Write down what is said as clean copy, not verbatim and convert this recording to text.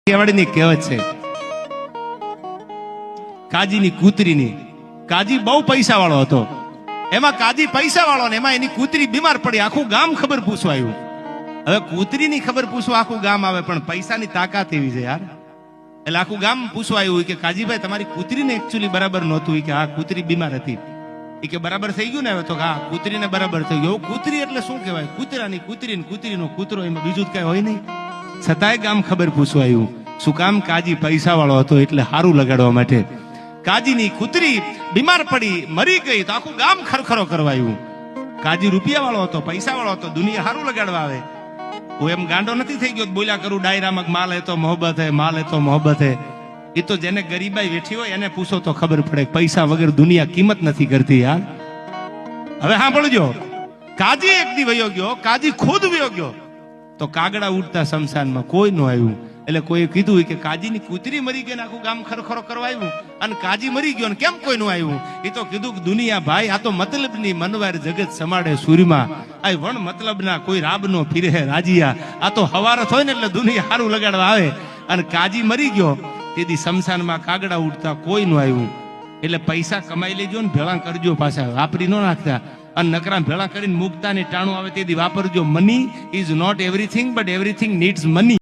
કાઠિયાવાડીની કહેવત છે કાજીની કૂતરીની. કાજી બહુ પૈસા વાળો હતો. એમાં કાજી પૈસા વાળો ને એમાં એની કૂતરી બીમાર પડી. આખું ગામ ખબર પૂછવા આવ્યું. હવે કૂતરીની ખબર પૂછવા આખું ગામ આવે, પણ પૈસાની તાકાત એવી છે યાર. એટલે આખું ગામ પૂછવા આવ્યું કે કાજીભાઈ તમારી કૂતરીને એકચ્યુઅલી બરાબર નહોતું. કે હા કૂતરી બીમાર હતી. એ કે બરાબર થઈ ગયું ને? હવે તો હા કૂતરીને બરાબર થઈ ગયું. કૂતરી એટલે શું કહેવાય? કૂતરાની કૂતરી ને કૂતરીનો કૂતરો, એમાં બીજું કઈ હોય નહીં. છતાંય ગામ ખબર પૂછવા આવ્યું. શું કામ? કાજી પૈસા વાળો હતો એટલે હારું લગાડવા માટે. કાજીની કૂતરી બીમાર પડી, મરી ગઈ તો આખું ગામ ખરખરો કરવા આવ્યું. કાજી રૂપિયા વાળો હતો, પૈસા વાળો હતો, દુનિયા હારું લગાડવા આવે. હું એમ ગાંડો નથી થઈ ગયો બોલ્યા કરું ડાયરામાં માલ હે તો મોહબ્બત હે, માલ હે તો મોહબ્બત હે. એ તો જેને ગરીબાઈ વેઠી હોય એને પૂછો તો ખબર પડે. પૈસા વગર દુનિયા કિંમત નથી કરતી યાર. હવે સાંભળજો, કાજી એક દી વયો ગયો, કાજી ખુદ વયો ગયો તો કાગડા ઉડતા શમશાનમાં કોઈ ન આવ્યું. એટલે કોઈ કીધું કે કાજીની કૂતરી મરી ગઈ ને આખું ગામ ખરખરો કરવા આવ્યું, અને કાજી મરી ગયો ને કેમ કોઈ નું આવ્યું? એ તો કીધું દુનિયા ભાઈ આ તો મતલબની મનવાર જગત સમાડે સુરમાં. આ વણ મતલબના કોઈ રાબનો ફિરે રાજીયા. આ તો હવારત હોય ને એટલે દુનિયા હારું લગાડવા આવે. અને કાજી મરી ગયો તેથી શમશાનમાં કાગડા ઉડતા કોઈ નું આવ્યું. એટલે પૈસા કમાઈ લેજો ને ભેળા કરજો, પાછા વાપરી ન નાખતા. અને નકરા ભેળા કરીને મૂકતા ને ટાણું આવે તેથી વાપરજો. Money is not everything but everything needs money.